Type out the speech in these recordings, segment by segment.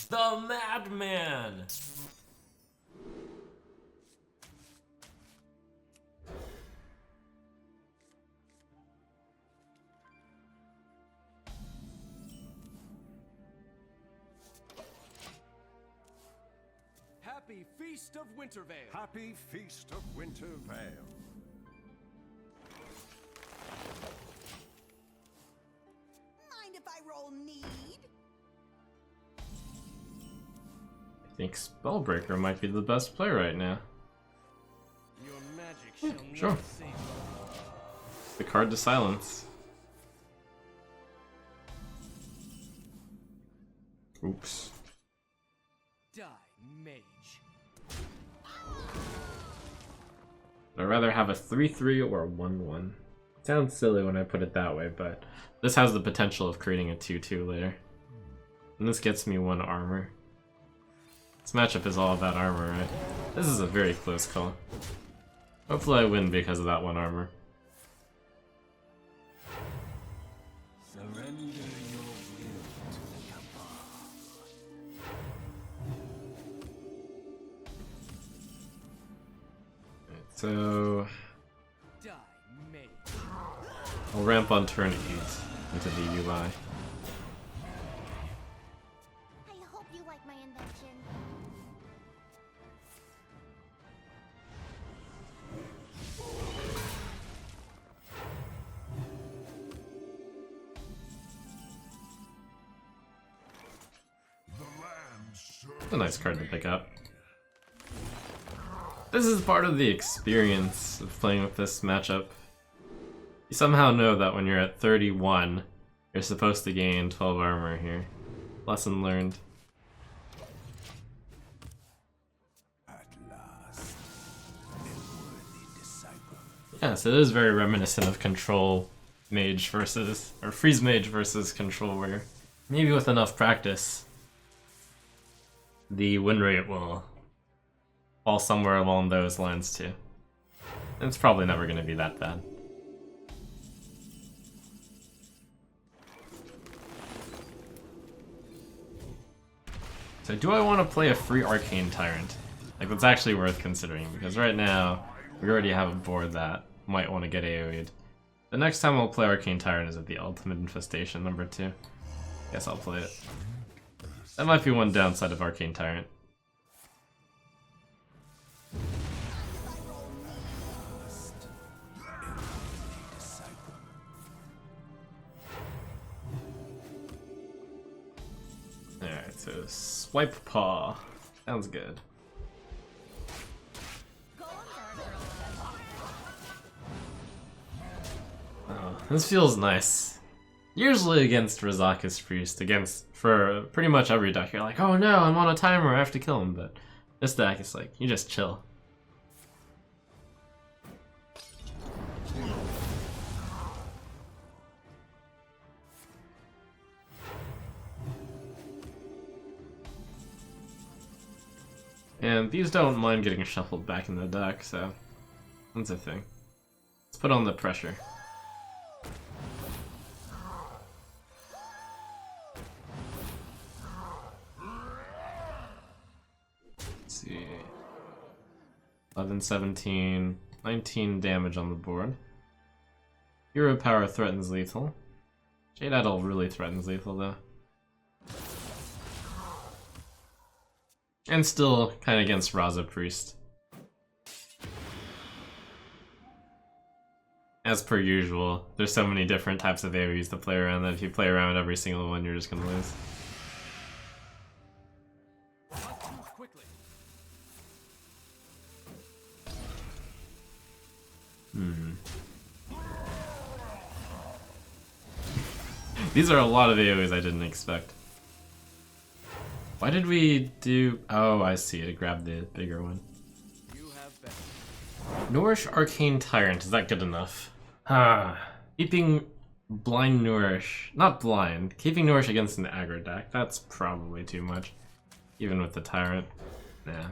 The Madman! Happy Feast of Wintervale. Happy Feast of Wintervale. Mind if I roll need? I think Spellbreaker might be the best play right now. Your magic shall Sure. not save you. The card to silence. Oops. Die, mage. I'd rather have a 3/3 or a 1/1. Sounds silly when I put it that way, but this has the potential of creating a 2/2 later. And this gets me 1 armor. This matchup is all about armor, right? This is a very close call. Hopefully I win because of that 1 armor. Surrender your will to the Cabal. So Die, mage. I'll ramp on turn 8 into the UI. I hope you like my invention. It's a nice card to pick up. This is part of the experience of playing with this matchup. You somehow know that when you're at 31, you're supposed to gain 12 armor here. Lesson learned. At last, a worthy disciple. Yes, it is very reminiscent of Control Mage versus, or Freeze Mage versus Control Warrior. Maybe with enough practice, the win rate will fall somewhere along those lines too. And it's probably never going to be that bad. So do I want to play a free Arcane Tyrant? Like, that's actually worth considering, because right now, we already have a board that might want to get AoE'd. The next time I'll play Arcane Tyrant is at the Ultimate Infestation number 2. Guess I'll play it. That might be one downside of Arcane Tyrant. Alright, so Swipe Paw. Sounds good. Oh, this feels nice. Usually against Razaka's Priest, for pretty much every deck, you're like, oh no, I'm on a timer, I have to kill him, but this deck is like, you just chill. And these don't mind getting shuffled back in the deck, so that's a thing. Let's put on the pressure. Let's see. 11, 17, 19 damage on the board. Hero Power threatens lethal. Jade Idol really threatens lethal though. And still kind of against Raza Priest. As per usual, there's so many different types of AoEs to play around that if you play around every single one, you're just gonna lose. Not too quickly. These are a lot of AoEs I didn't expect. Why did we do... Oh, I see. To grab the bigger one. You have been. Nourish Arcane Tyrant. Is that good enough? Ah. Keeping Blind Nourish... Not blind. Keeping Nourish against an aggro deck. That's probably too much. Even with the Tyrant. Nah.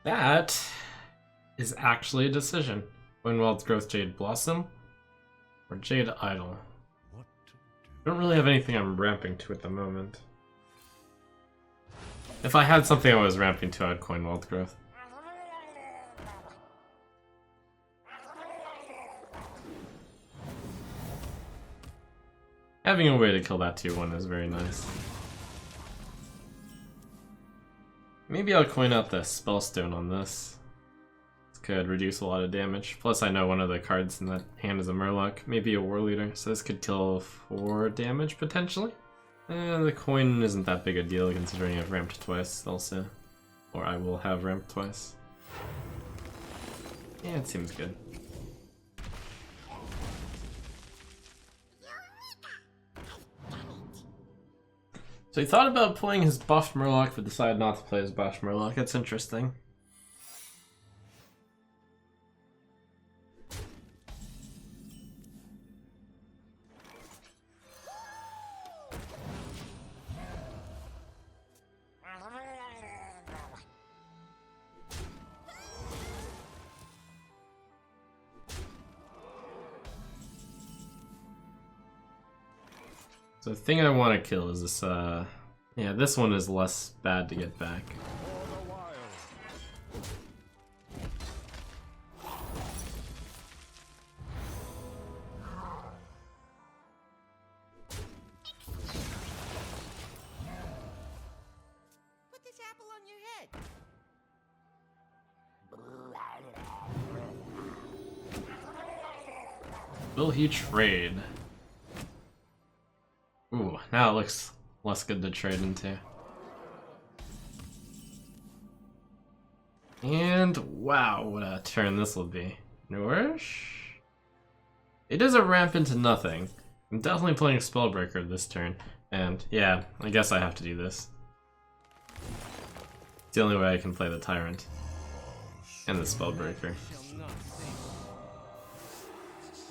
That is actually a decision. Windwell's Growth Jade Blossom or Jade Idol. What to I don't really have anything I'm ramping to at the moment. If I had something I was ramping to, I'd coin Wealth Growth. Having a way to kill that 2-1 is very nice. Maybe I'll coin out the Spellstone on this. This could reduce a lot of damage. Plus I know one of the cards in that hand is a Murloc, maybe a War Leader, so this could kill 4 damage potentially. The coin isn't that big a deal considering I've ramped twice also. Or I will have ramped twice. Yeah, it seems good. So he thought about playing his buffed Murloc, but decided not to play his buffed Murloc. That's interesting. So the thing I want to kill is this, yeah, this one is less bad to get back. Put this apple on your head. Will he trade? Ooh, now it looks less good to trade into. And wow, what a turn this will be. Nourish? It is a ramp into nothing. I'm definitely playing Spellbreaker this turn. And yeah, I guess I have to do this. It's the only way I can play the Tyrant. And the Spellbreaker. Shall not save.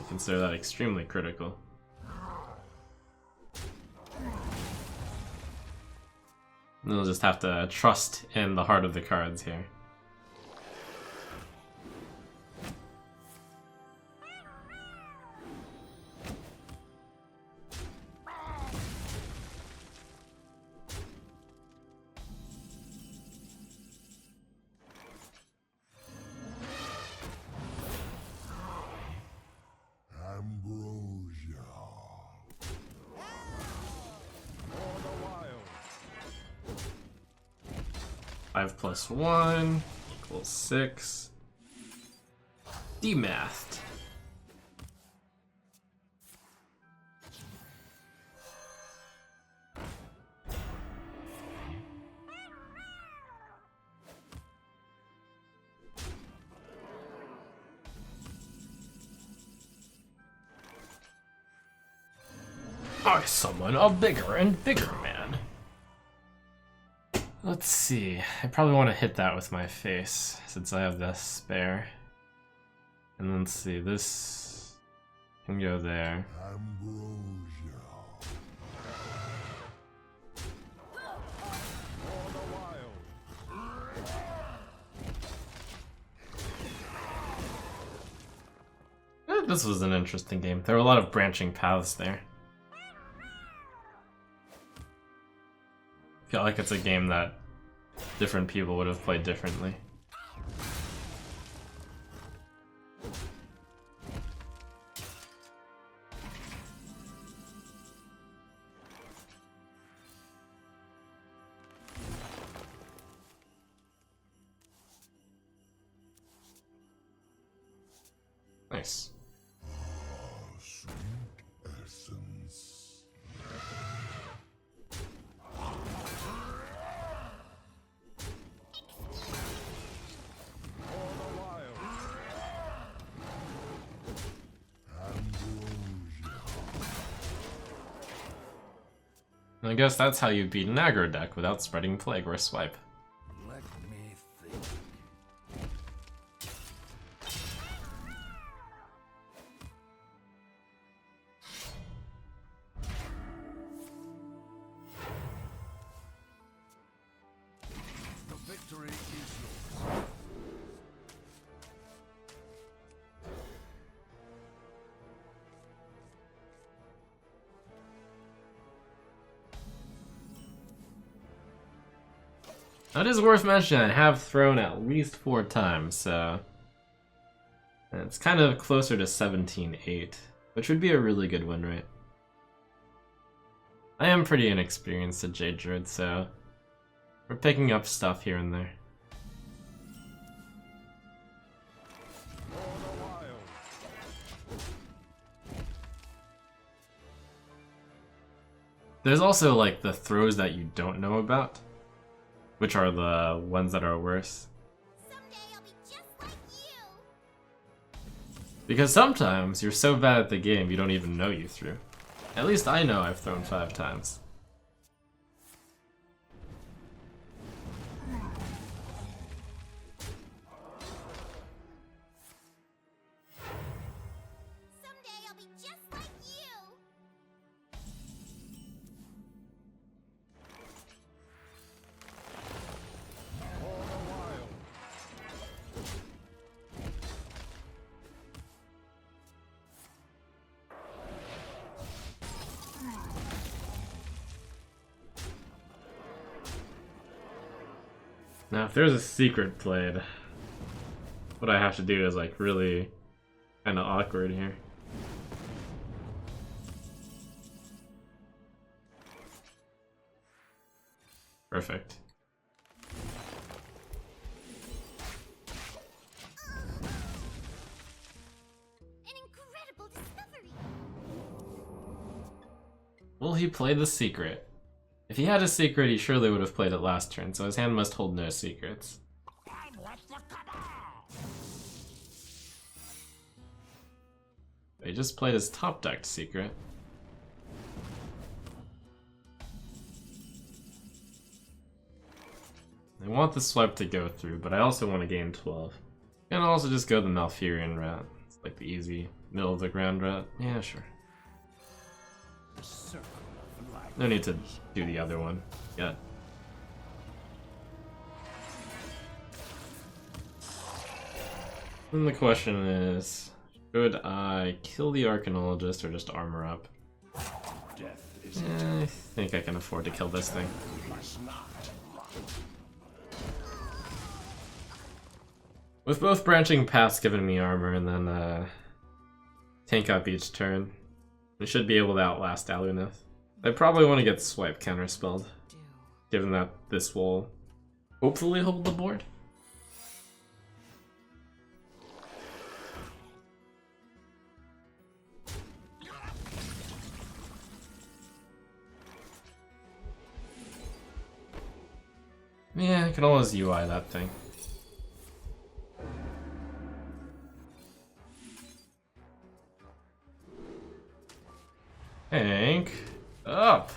I consider that extremely critical. And we'll just have to trust in the heart of the cards here. Ambrosia. 5 plus 1 equals 6. Demathed. I summon a bigger and bigger man. Let's see. I probably want to hit that with my face since I have the spare. And let's see, this can go there. Ambrosia. This was an interesting game. There were a lot of branching paths there. I feel like it's a game that different people would have played differently. Nice. Sweet essence. I guess that's how you beat an aggro deck without spreading plague or swipe. Let me think. That is worth mentioning. I have thrown at least 4 times, so it's kind of closer to 17-8, which would be a really good win rate. I am pretty inexperienced at Jade Druid, so we're picking up stuff here and there. There's also like the throws that you don't know about, which are the ones that are worse. Someday I'll be just like you. Because sometimes you're so bad at the game you don't even know you threw. At least I know I've thrown 5 times. Someday I'll be just like you. Now if there's a secret played, what I have to do is like really kind of awkward here. Perfect. An incredible discovery. Will he play the secret? If he had a secret, he surely would have played it last turn, so his hand must hold no secrets. He just played his top decked secret. I want the swipe to go through, but I also want to gain 12. And I'll also just go the Malfurion route. It's like the easy middle of the ground route. Yeah, sure. No need to do the other one yet. And the question is, should I kill the Archaeologist or just armor up? I think I can afford to kill this thing. With both branching paths giving me armor and then tank up each turn, we should be able to outlast Alunith. I probably want to get swipe counterspelled, given that this will hopefully hold the board. Yeah, I can always UI that thing. Tank up.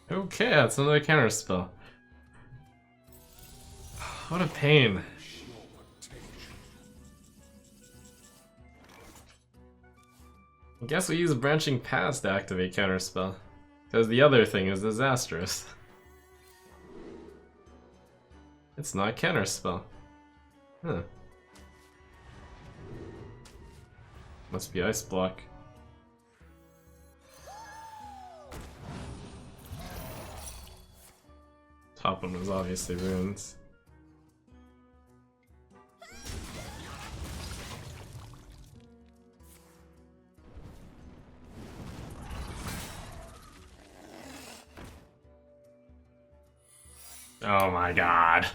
Okay, that's another counterspell. What a pain. I guess we use branching paths to activate counterspell, because the other thing is disastrous. It's not counterspell. Huh. Must be ice block. Top one was obviously runes. Oh my god.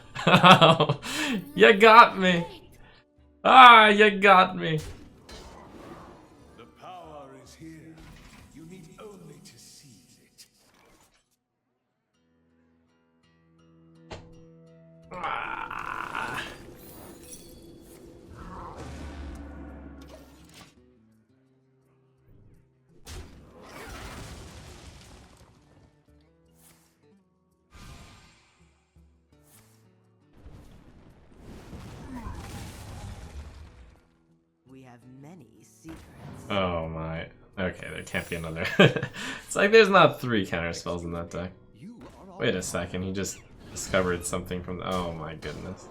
You got me! Ah, you got me! The power is here. You need only to seize it. Ah. We have many secrets. Oh my. Okay, there can't be another. It's like there's not 3 counterspells in that deck. You are all Wait a second, he just discovered something from the— oh my goodness.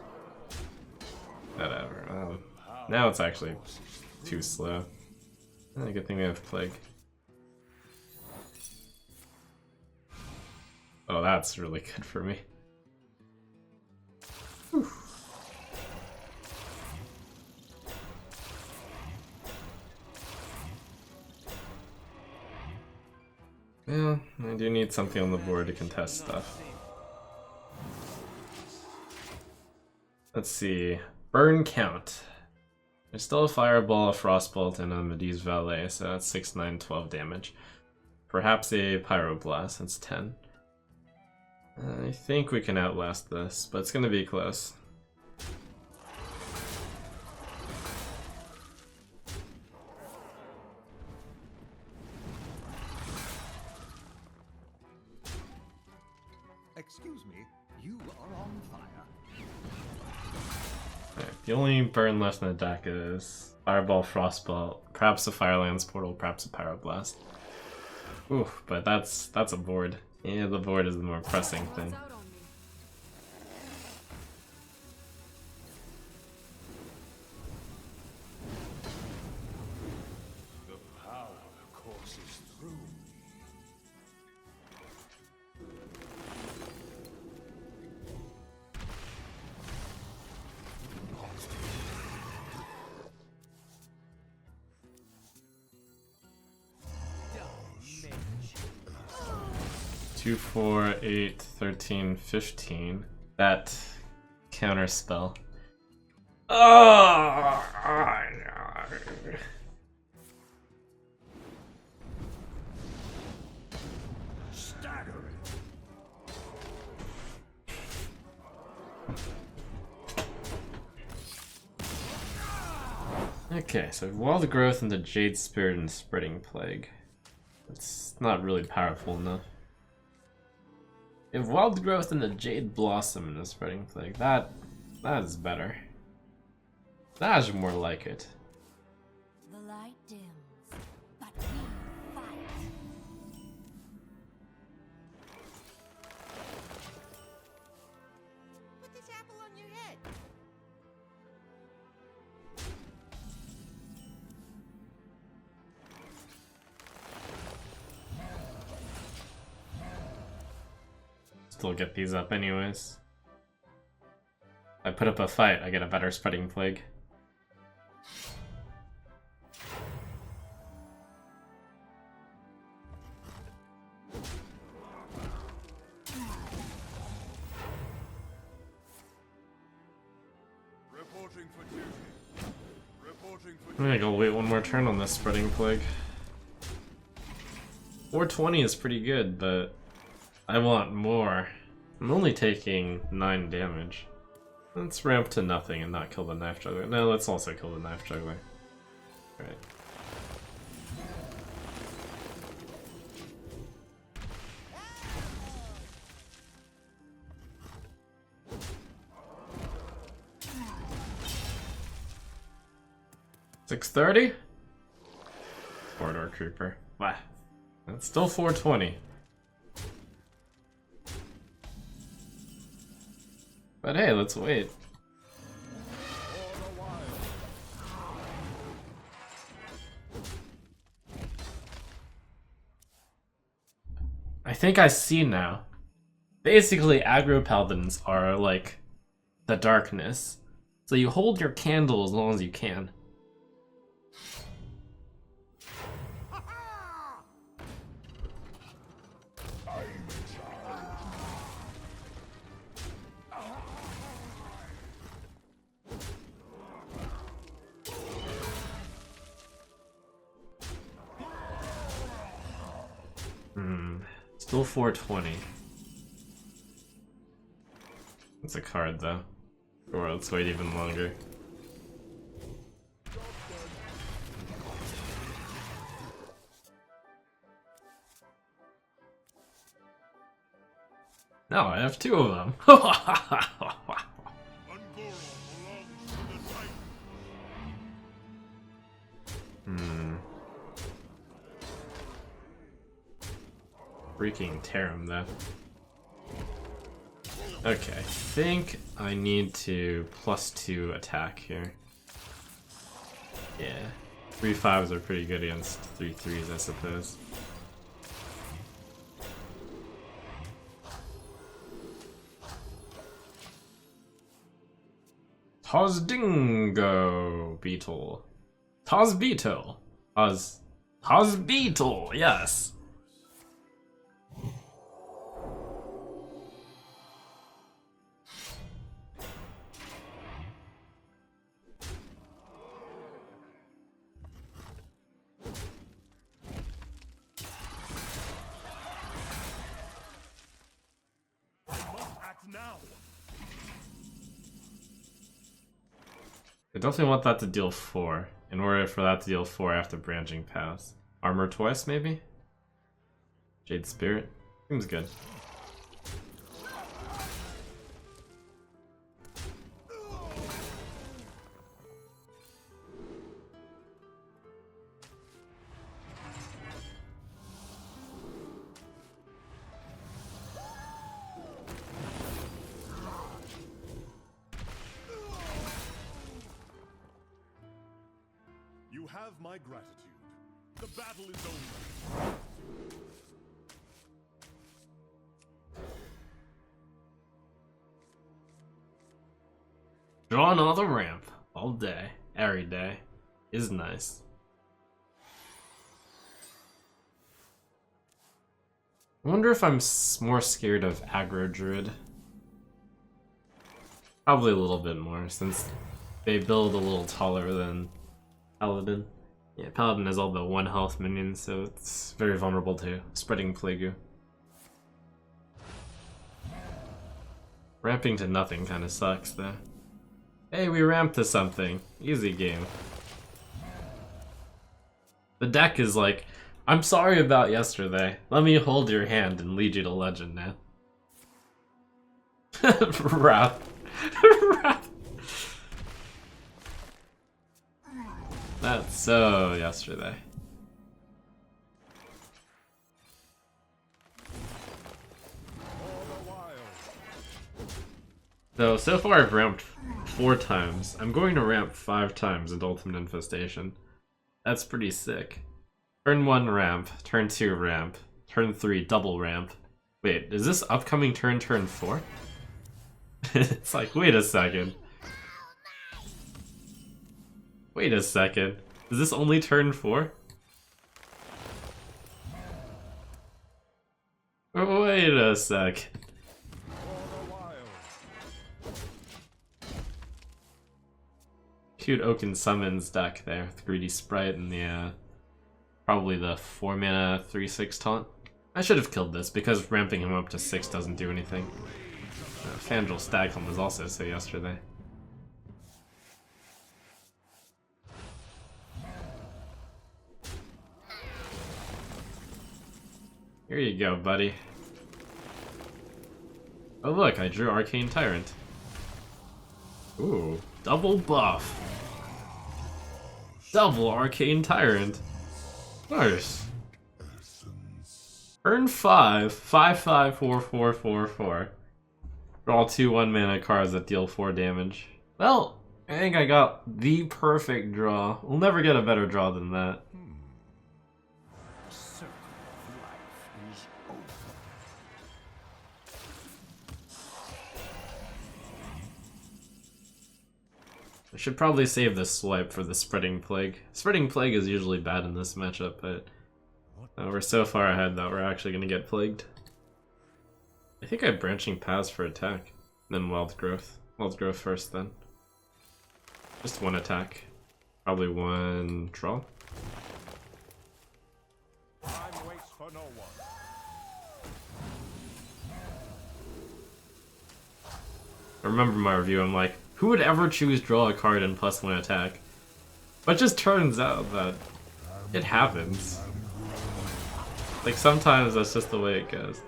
Whatever. Now it's actually too slow. Good thing we have Plague. Oh, that's really good for me. Whew. Yeah, I do need something on the board to contest stuff. Let's see. Burn count. There's still a Fireball, a Frostbolt, and a Medee's Valet, so that's 6, 9, 12 damage. Perhaps a Pyroblast, that's 10. I think we can outlast this, but it's gonna be close. Excuse me, you are on fire. The only burn left in the deck is Fireball, Frostbolt, perhaps a Firelands Portal, perhaps a Pyroblast. Ooh, but that's a board. Yeah, the board is the more pressing thing. The power courses through me. Die, mage. 2, 4, 8, 13, 15. That counter spell. Oh! Staggering. Okay, so Wild Growth into Jade Spirit and Spreading Plague. It's not really powerful enough. If Wild Growth into Jade Blossom and a Spreading Plague, that is better. That's more like it. The light dims, but we fight. Put this apple on your head. Still get these up anyways. I put up a fight, I get a better Spreading Plague. Reporting for duty. Reporting for I'm gonna go wait one more turn on this Spreading Plague. 420 is pretty good, but I want more. I'm only taking 9 damage. Let's ramp to nothing and not kill the Knife Juggler. No, let's also kill the Knife Juggler. Alright. $630? Corridor Creeper. Wow. That's still 420. But hey, let's wait. I think I see now. Basically, aggro paladins are like the darkness. So you hold your candle as long as you can. Still 420. It's a card though. Or let's wait even longer. No, I have 2 of them. Freaking tear him though. Okay, I think I need to +2 attack here. Yeah. 3/5s are pretty good against 3/3s, I suppose. Tozdingo Beetle. Toz Beetle. Toz Beetle, yes. Act now. I definitely want that to deal 4. In order for that to deal 4, I have to branching paths. Armor twice, maybe? Jade Spirit? Seems good. You have my gratitude. The battle is over. Draw another ramp. All day. Every day. Is nice. I wonder if I'm more scared of aggro Druid. Probably a little bit more, since they build a little taller than Paladin. Yeah, Paladin has all the 1 health minions, so it's very vulnerable to spreading Plague. Ramping to nothing kinda sucks, though. Hey, we ramped to something. Easy game. The deck is like, I'm sorry about yesterday. Let me hold your hand and lead you to legend now. Wrath. Wrath. That's so yesterday. So far I've ramped 4 times. I'm going to ramp 5 times into Ultimate Infestation. That's pretty sick. Turn 1 ramp, turn 2 ramp, turn 3 double ramp. Wait, is this upcoming turn 4? It's like, wait a second. Wait a second. Is this only turn 4? Wait a sec. Cute Oaken Summons deck there with Greedy Sprite and the probably the 4 mana 3/6 taunt. I should have killed this because ramping him up to 6 doesn't do anything. Fandral Staghelm was also so yesterday. Here you go, buddy. Oh look, I drew Arcane Tyrant. Ooh, double buff. Double Arcane Tyrant. Nice. Earn 5, 5/5, 4/4, 4/4. Draw 2 1-mana cards that deal 4 damage. Well, I think I got the perfect draw. We'll never get a better draw than that. I should probably save this swipe for the Spreading Plague. Spreading Plague is usually bad in this matchup, but we're so far ahead that we're actually going to get plagued. I think I have Branching Paths for attack, then Wild Growth. Wild Growth first then. Just 1 attack. Probably 1 draw. Time waits for no one. I remember my review, I'm like, who would ever choose draw a card and +1 attack? But it just turns out that it happens. Like, sometimes that's just the way it goes.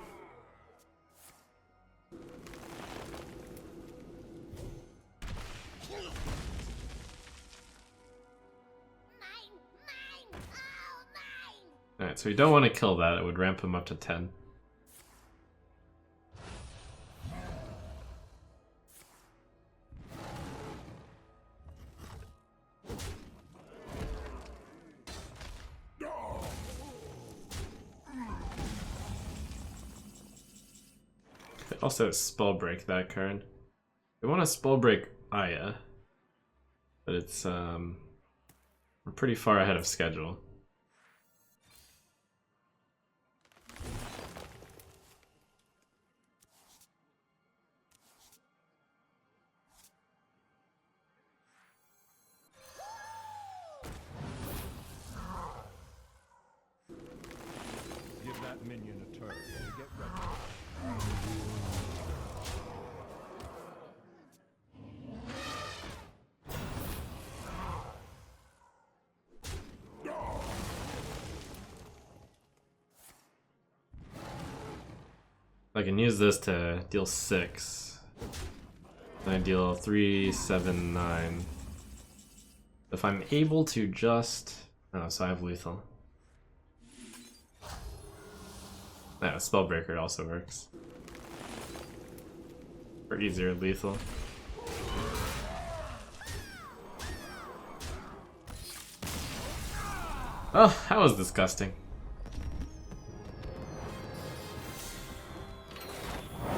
Alright, so we don't want to kill that, it would ramp him up to 10. could also spell break that card. We want to spell break Aya, but it's we're pretty far ahead of schedule. Give that minion a turn and get ready. I can use this to deal 6. Then I deal 3, 7, 9. If I'm able to just... Oh, so I have lethal. Yeah, Spellbreaker also works. For easier lethal. Oh, that was disgusting.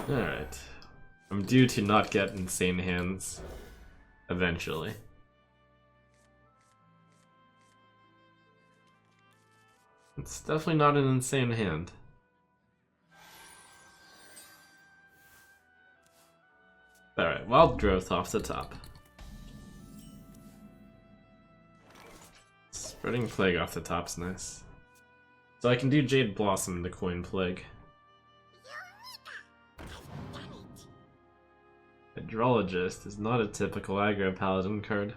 Alright. I'm due to not get insane hands eventually. It's definitely not an insane hand. Alright, Wild Growth off the top. Spreading Plague off the top's nice. So I can do Jade Blossom into Coin Plague. Hydrologist is not a typical aggro paladin card.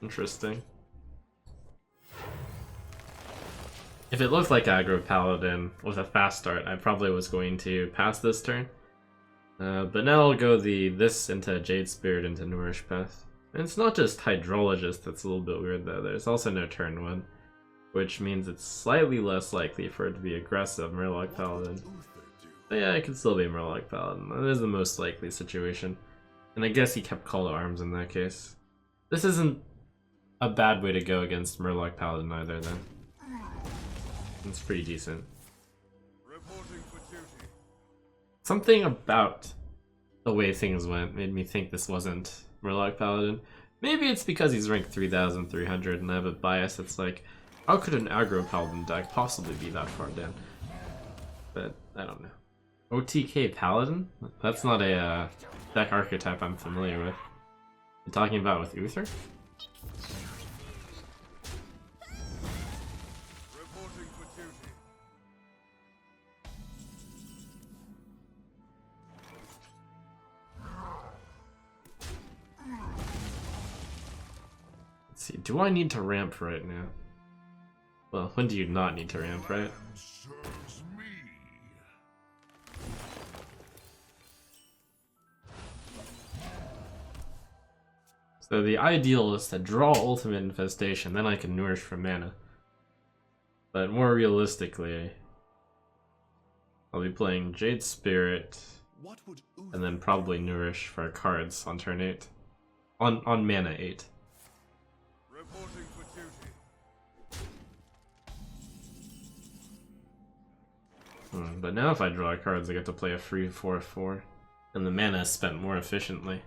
Interesting. If it looked like aggro paladin with a fast start, I probably was going to pass this turn. But now I'll go this into Jade Spirit into Nourish Path. And it's not just Hydrologist that's a little bit weird though, there's also no turn 1. Which means it's slightly less likely for it to be aggressive Murloc Paladin. But yeah, it could still be Murloc Paladin. That is the most likely situation. And I guess he kept Call to Arms in that case. This isn't a bad way to go against Murloc Paladin either then. It's pretty decent. Reporting for duty. Something about the way things went made me think this wasn't Murloc Paladin. Maybe it's because he's ranked 3,300 and I have a bias that's like, how could an aggro Paladin deck possibly be that far down? But I don't know. OTK Paladin? That's not a deck archetype I'm familiar with. You talking about with Uther? Reporting for duty. Let's see, do I need to ramp right now? Well, when do you not need to ramp, right? Serves me. So the ideal is to draw Ultimate Infestation, then I can nourish for mana. But more realistically, I'll be playing Jade Spirit, What would and then probably nourish for cards on turn 8. On mana 8. reporting for duty? But now if I draw cards, I get to play a free 4/4, and the mana is spent more efficiently.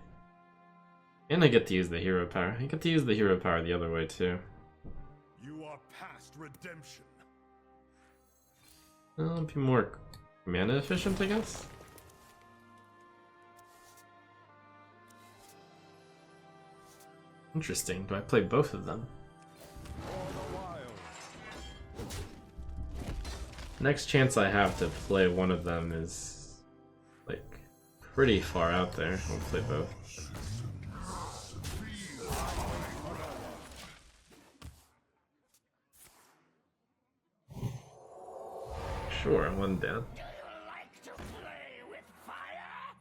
And I get to use the hero power. I get to use the hero power the other way too. You are past redemption. I'll be more mana efficient, I guess. Interesting. Do I play both of them? For the wild. Next chance I have to play one of them is like pretty far out there. I'll play both. Sure, one down. Like to play with fire?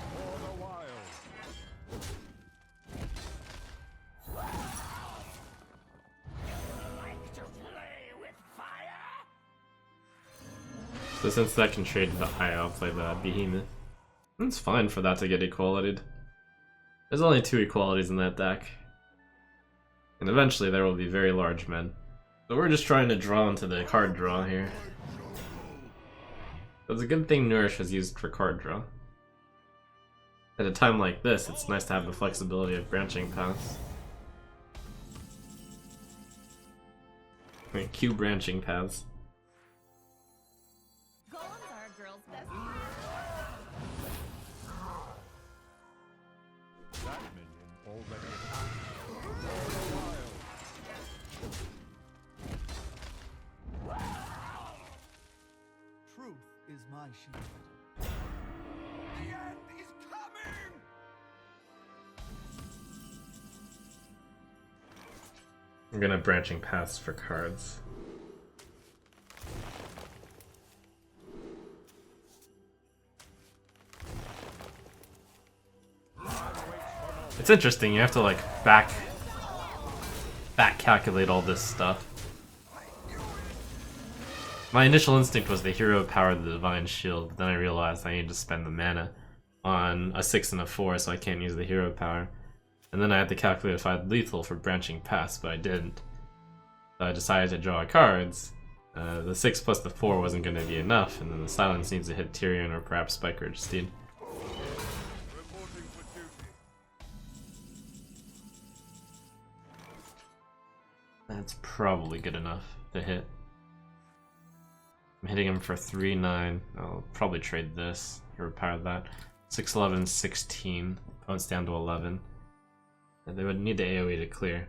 For the wild. Like to play with fire? So since that can trade the Eye, I'll play the Behemoth. It's fine for that to get equality'd. There's only 2 equalities in that deck. And eventually there will be very large men. So we're just trying to draw into the card draw here. It's a good thing Nourish is used for card draw. At a time like this, it's nice to have the flexibility of branching paths. Wait, Q branching paths. Golems are a girl's best That minion already Truth is my shield. The end is coming! I'm gonna branching paths for cards. It's interesting, you have to like back calculate all this stuff. My initial instinct was the hero power the divine shield, but then I realized I need to spend the mana on a 6 and a 4, so I can't use the hero power. And then I had to calculate if I had lethal for branching paths, but I didn't. So I decided to draw cards. The 6 plus the 4 wasn't going to be enough, and then the silence needs to hit Tyrion or perhaps Spike or Steed. Reporting for duty. That's probably good enough to hit. I'm hitting him for 3-9. I'll probably trade this. Hero power that. 6-11, 16. Opponent's down to 11. And they would need the AoE to clear.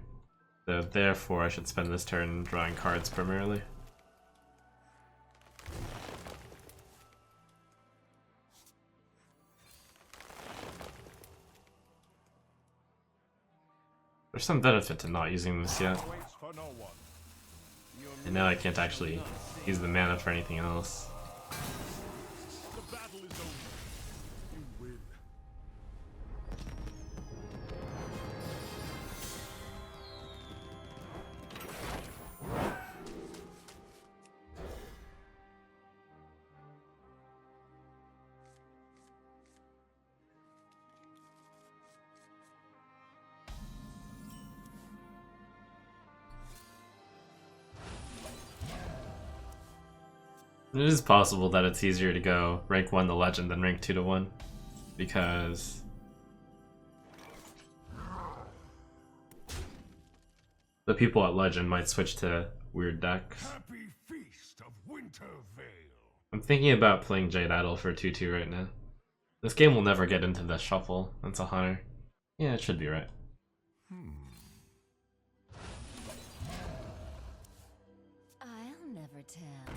So therefore I should spend this turn drawing cards primarily. There's some benefit to not using this yet. Waits for no one. And now I can't actually use the mana for anything else. The battle is over. You win. It is possible that it's easier to go rank 1 to legend than rank 2 to 1, because the people at legend might switch to weird decks. Happy feast of Wintervale. I'm thinking about playing Jade Idol for 2-2 right now. This game will never get into the shuffle. That's a hunter. Yeah, it should be right. I'll never tell.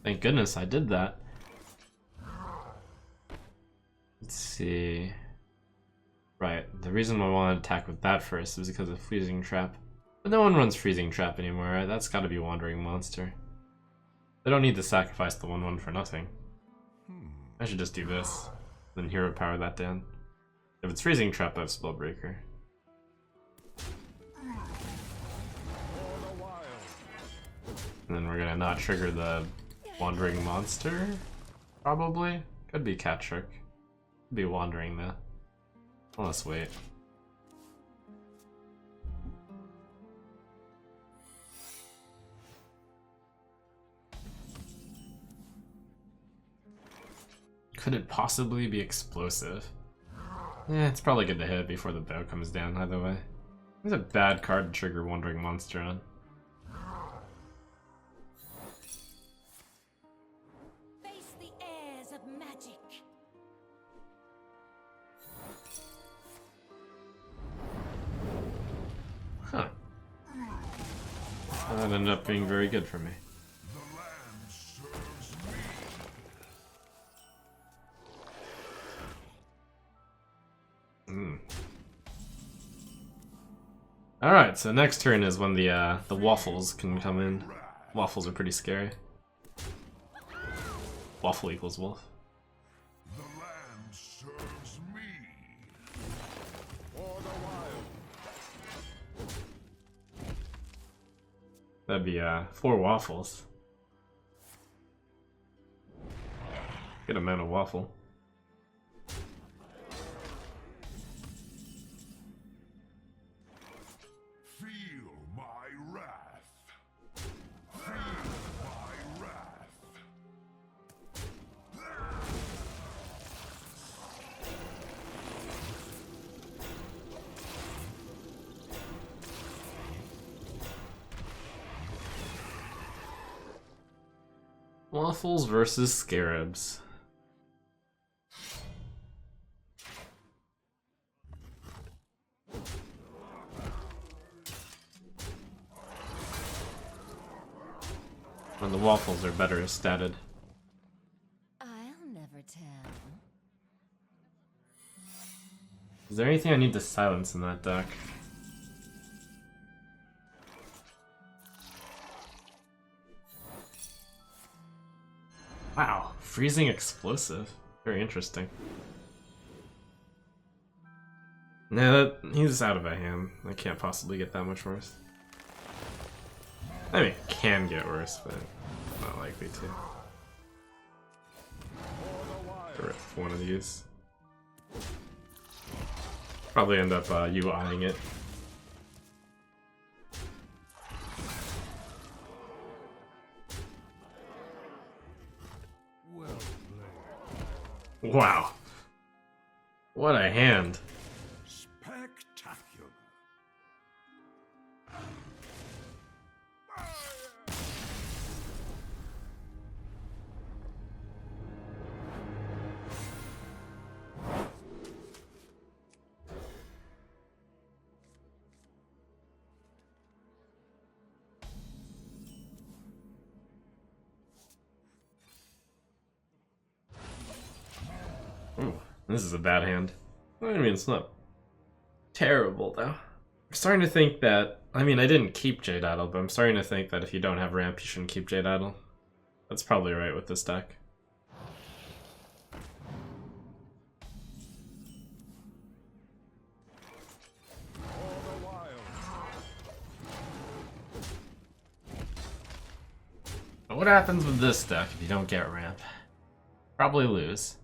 Thank goodness I did that. Let's see. Right, the reason I want to attack with that first is because of Freezing Trap. But no one runs Freezing Trap anymore, right? That's gotta be Wandering Monster. They don't need to sacrifice the 1/1 for nothing. I should just do this, then hero power that down. If it's Freezing Trap, I have Spellbreaker. And then we're gonna not trigger the Wandering Monster, probably. Could be Cat Trick. Could be Wandering though. Well, let's wait. Could it possibly be Explosive? Yeah, it's probably good to hit it before the bow comes down either way. It's a bad card to trigger Wandering Monster on. Face the airs of magic. Huh. That ended up being very good for me. The land serves me. Alright, so next turn is when the waffles can come in. Waffles are pretty scary. Waffle equals wolf. The land serves me. For the wild. That'd be 4 waffles. Good amount of waffle. Feel my wrath. Feel my wrath. Waffles versus scarabs. And the waffles are better statted. I'll never tell. Is there anything I need to silence in that deck? Wow, freezing explosive. Very interesting. No, he's out of a hand. I can't possibly get that much worse. I mean, it can get worse, but not likely to. Rip one of these. Probably end up UI-ing it. Well played. Wow. What a hand. Spectacular. Ooh, this is a bad hand. I mean, it's not terrible, though. I'm starting to think that... I mean, I didn't keep Jade Idol, but I'm starting to think that if you don't have ramp, you shouldn't keep Jade Idol. That's probably right with this deck. But what happens with this deck if you don't get ramp? Probably lose.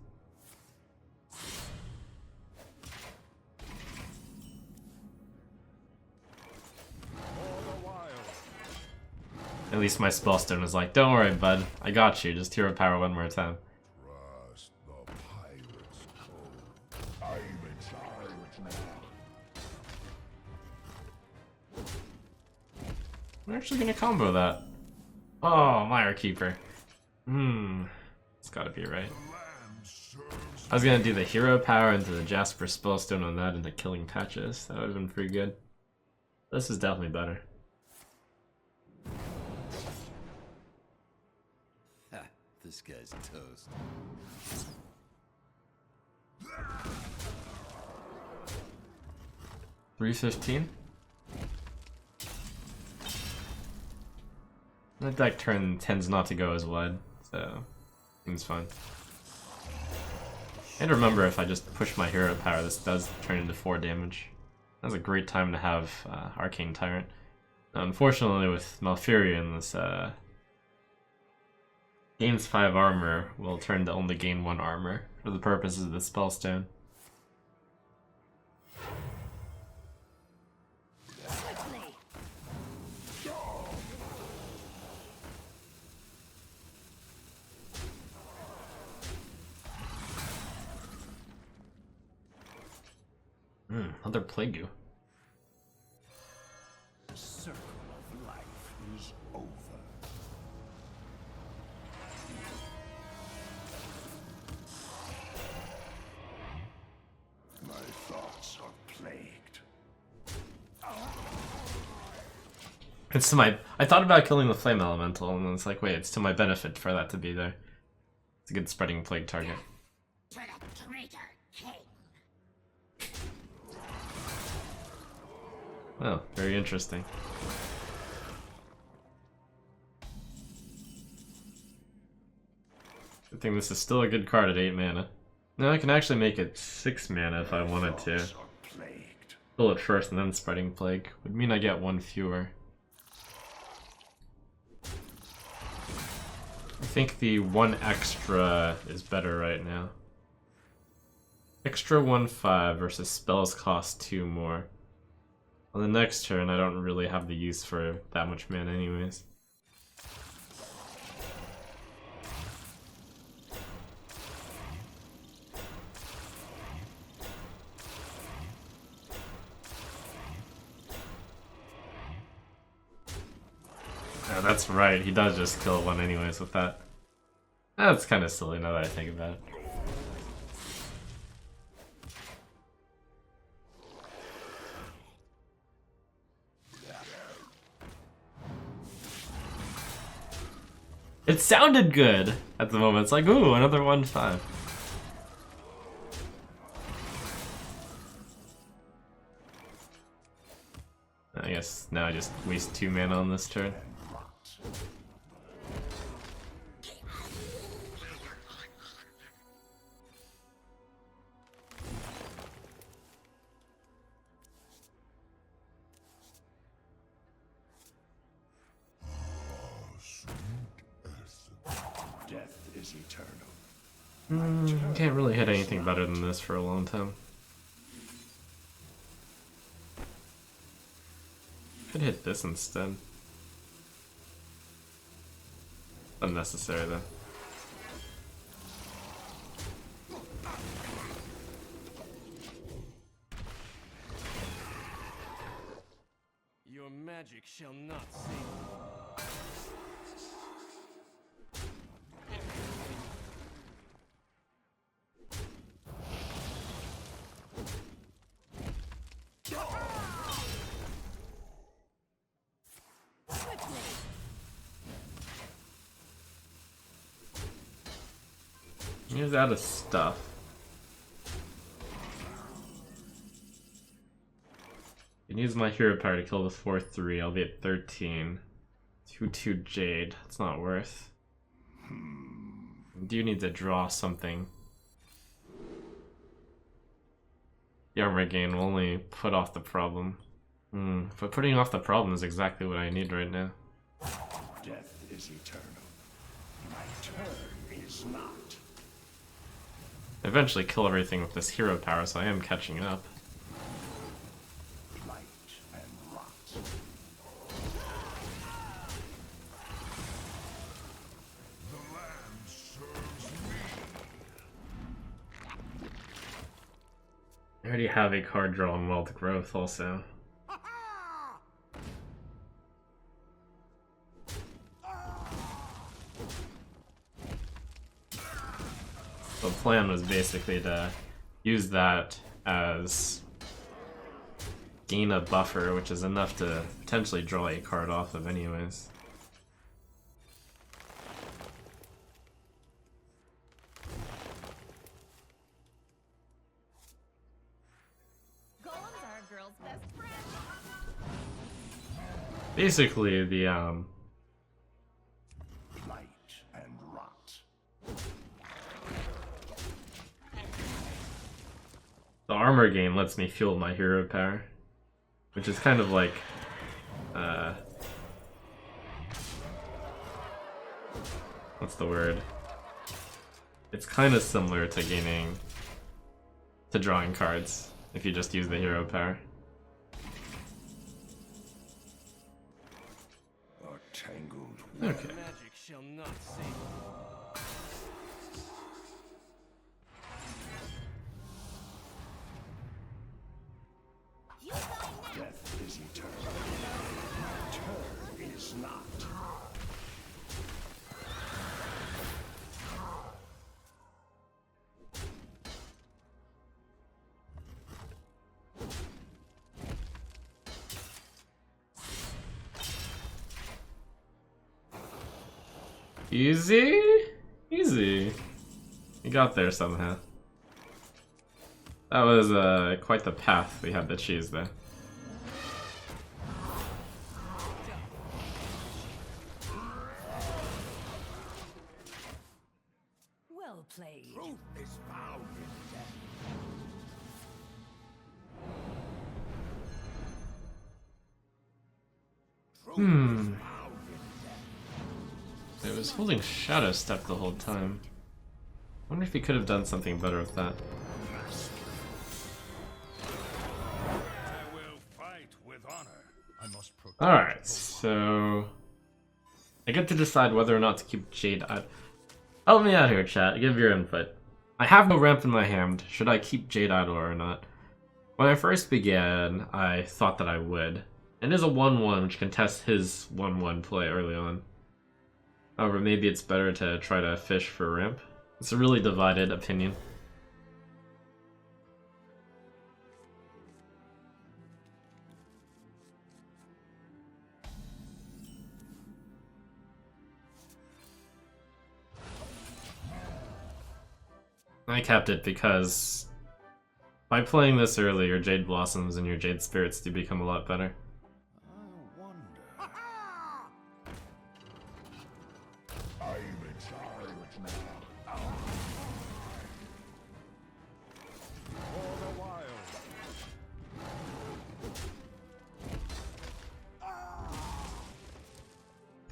At least my spellstone was like, don't worry, bud. I got you. Just hero power one more time. Trust the pirate's code. I'm in charge now. We're actually gonna combo that. Oh, Mire Keeper. It's gotta be right. I was gonna do the hero power into the Jasper spellstone on that into killing patches. That would have been pretty good. This is definitely better. This guy's toast. $3.15. That deck turn tends not to go as wide, so seems fine. And remember, if I just push my hero power, this does turn into 4 damage. That's a great time to have Arcane Tyrant. Now, unfortunately, with Malfurion, this gains 5 armor will turn to only gain 1 armor for the purposes of the spellstone. Another Plague. The circle of life is over. My thoughts are plagued. It's to my... I thought about killing the Flame Elemental, and then it's like, wait, it's to my benefit for that to be there. It's a good spreading plague target. To the traitor king. Oh, very interesting. I think this is still a good card at 8 mana. No, I can actually make it 6 mana if I wanted to. Thoughts are plagued. Kill it first and then Spreading Plague. Would mean I get 1 fewer. think the 1 extra is better right now. Extra 1/5 versus spells cost 2 more. On the next turn, I don't really have the use for that much mana anyways. Yeah, that's right, he does just kill 1 anyways with that. That's kind of silly now that I think about it. It sounded good at the moment. It's like, ooh, another 1/5. I guess now I just waste 2 mana on this turn. Death is eternal. Can't really hit anything better than this for a long time. Could hit this instead. Unnecessary though. Your magic shall not save me. He's out of stuff. I can use my hero power to kill the 4/3. I'll be at 13. 2/2 Jade. That's not worth. I do need to draw something. The armor gain will only put off the problem. But putting off the problem is exactly what I need right now. Death is eternal. My turn is not. I eventually kill everything with this hero power, so I am catching up. Blight and rot. The land serves me. I already have a card draw on Wealth Growth also. The plan was basically to use that as gain a buffer, which is enough to potentially draw a card off of anyways. Golems are a girl's best friend. Basically the Blight and rot. the armor gain lets me fuel my hero power, which is kind of like what's the word? It's kind of similar to drawing cards if you just use the hero power. A tangled Okay. Magic shall not save me. death is eternal. My turn is not. Easy? Easy. You got there somehow. That was quite the path we had to choose there. Well played. Truth is found in death. Truth is found in death. It was holding Shadow Step the whole time. I wonder if he could have done something better with that. I will fight with honor. I must protect. Alright, so... I get to decide whether or not to keep Jade out. Help me out here, chat. Give your input. I have no ramp in my hand. Should I keep Jade idle or not? When I first began, I thought that I would. It is a 1-1 which contests his 1-1 play early on. However, maybe it's better to try to fish for ramp. It's a really divided opinion. I kept it because by playing this early, your Jade Blossoms and your Jade Spirits do become a lot better. I wonder. I'm in charge now. For the wild.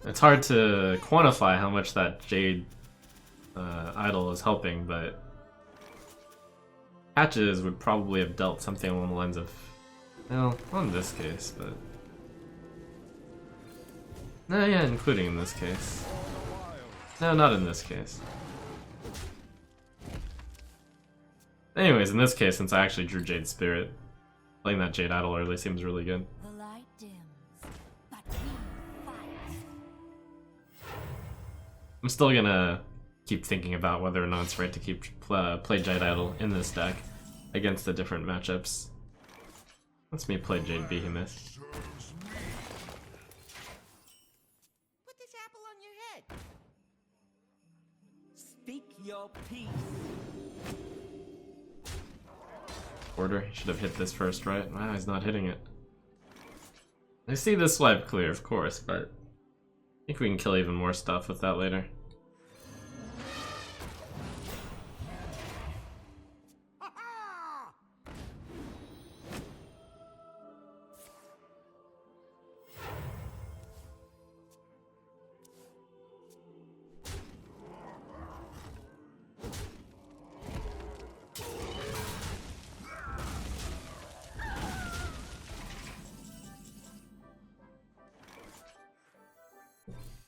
It's hard to quantify how much that Jade idol is helping, but Patches would probably have dealt something along the lines of, well, not in this case, but... No, yeah, including in this case. No, not in this case. Anyways, in this case, since I actually drew Jade Spirit, playing that Jade Idol early seems really good. The light dims, but we fight. I'm still gonna keep thinking about whether or not it's right to keep play Jade Idol in this deck against the different matchups. Let's me play Jade Behemoth. Put this apple on your head. Speak your piece. Order, he should have hit this first, right? Wow, he's not hitting it. I see this swipe clear, of course, but I think we can kill even more stuff with that later.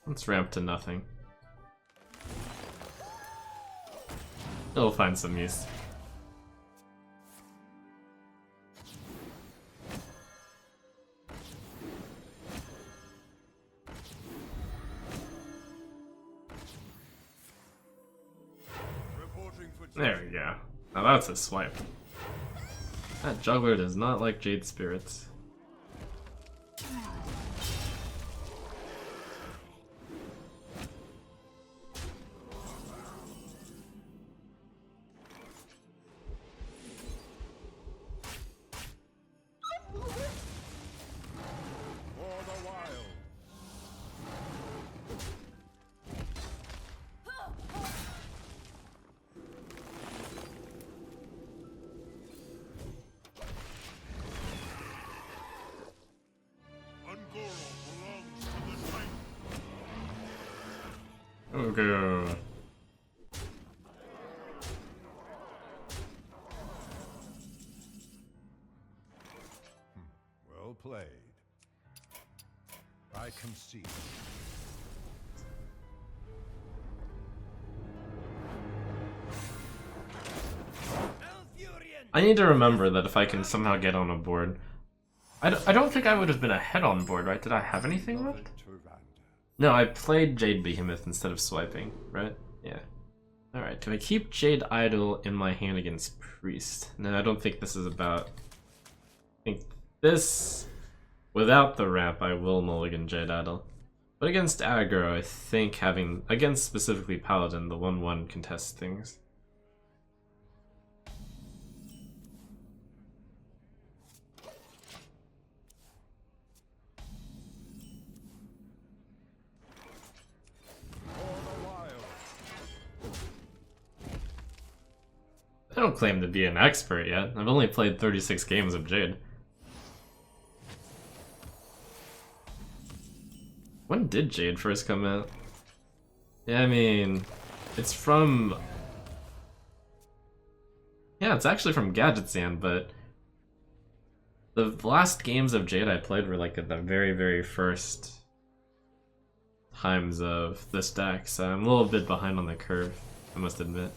Let's ramp to nothing. It'll find some use. Reporting for There we go. Now that's a swipe. That juggler does not like Jade Spirits. For the wild. Ungoro belongs to the Titan. Oh god. Well played. I concede. I need to remember that if I can somehow get on a board. I don't think I would have been ahead on board, right? Did I have anything left? No, I played Jade Behemoth instead of swiping, right? Yeah. Alright, do I keep Jade Idol in my hand against Priest? No, I don't think this is about... I think this... Without the ramp, I will mulligan Jade Idol. But against aggro, I think having... Against specifically Paladin, the 1-1 contests things. I don't claim to be an expert yet. I've only played 36 games of Jade. When did Jade first come out? Yeah, I mean, it's from... Yeah, it's actually from jnZaneHD, but the last games of Jade I played were like at the very, very first times of this deck, so I'm a little bit behind on the curve, I must admit.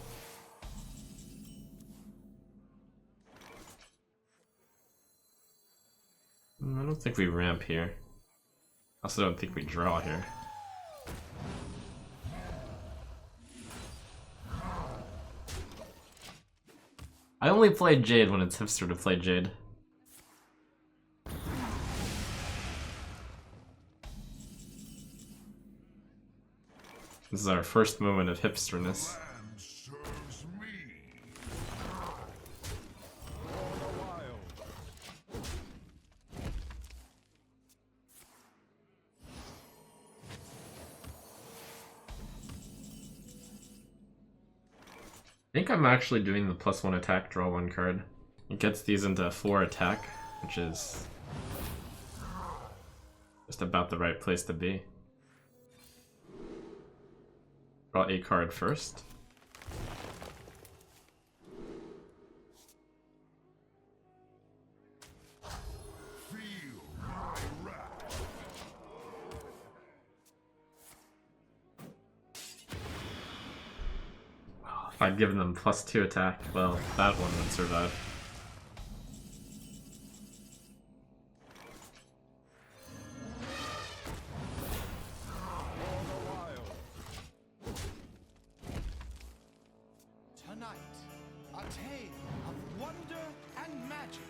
I don't think we ramp here. I also don't think we draw here. I only play Jade when it's hipster to play Jade. This is our first moment of hipsterness. I think I'm actually doing the +1 attack, draw 1 card. It gets these into 4 attack, which is just about the right place to be. Draw a card first. If I'd given them +2 attack, well, that one would survive. Tonight, a tale of wonder and magic.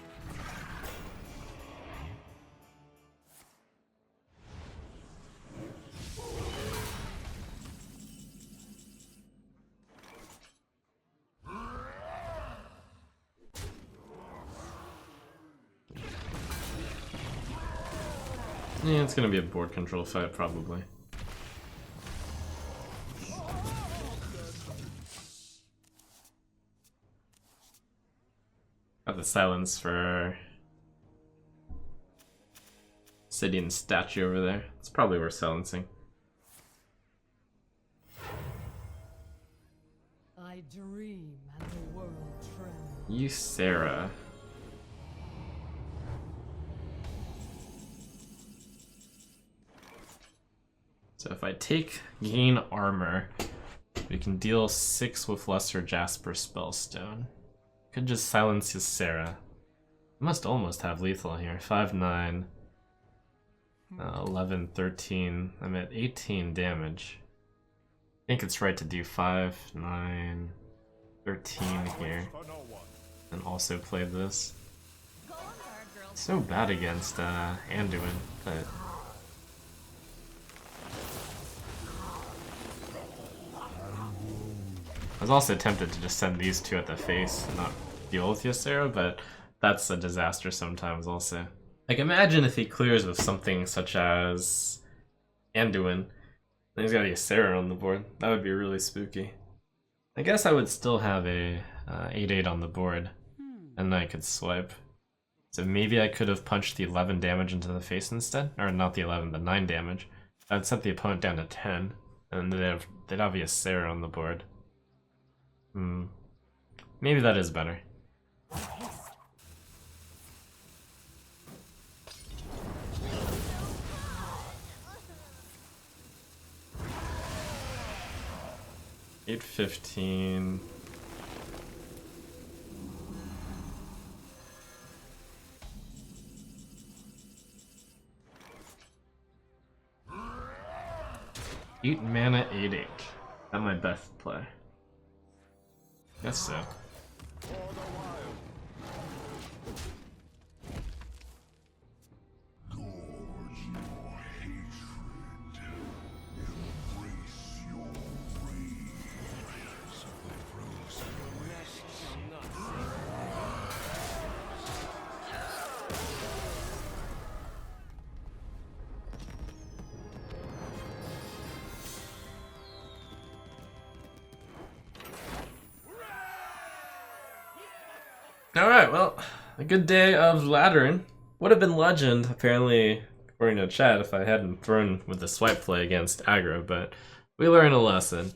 Yeah, it's gonna be a board control fight, probably. Got the silence for Sidian's statue over there. It's probably worth silencing. I dream and the world trembles. You, Sarah. So if I take gain armor, we can deal 6 with lesser Jasper Spellstone. Could just silence his Sarah. Must almost have lethal here. 5, 9, 11, 13. I'm at 18 damage. I think it's right to do 5, 9, 13 here. And also play this. So bad against Anduin, but... I was also tempted to just send these two at the face and not deal with Ysera, but that's a disaster sometimes also. Like, imagine if he clears with something such as Anduin, then he's got Ysera on the board. That would be really spooky. I guess I would still have a 8/8 on the board, and then I could swipe. So maybe I could have punched the 11 damage into the face instead, or not the 11, the 9 damage. I'd set the opponent down to 10, and they'd have Ysera on the board. Maybe that is better. $8.15. Eight mana, 8/8. That's my best play. Guess so. Alright, well, a good day of laddering. Would have been legend, apparently, according to chat, if I hadn't thrown with the swipe play against aggro, but We learn a lesson.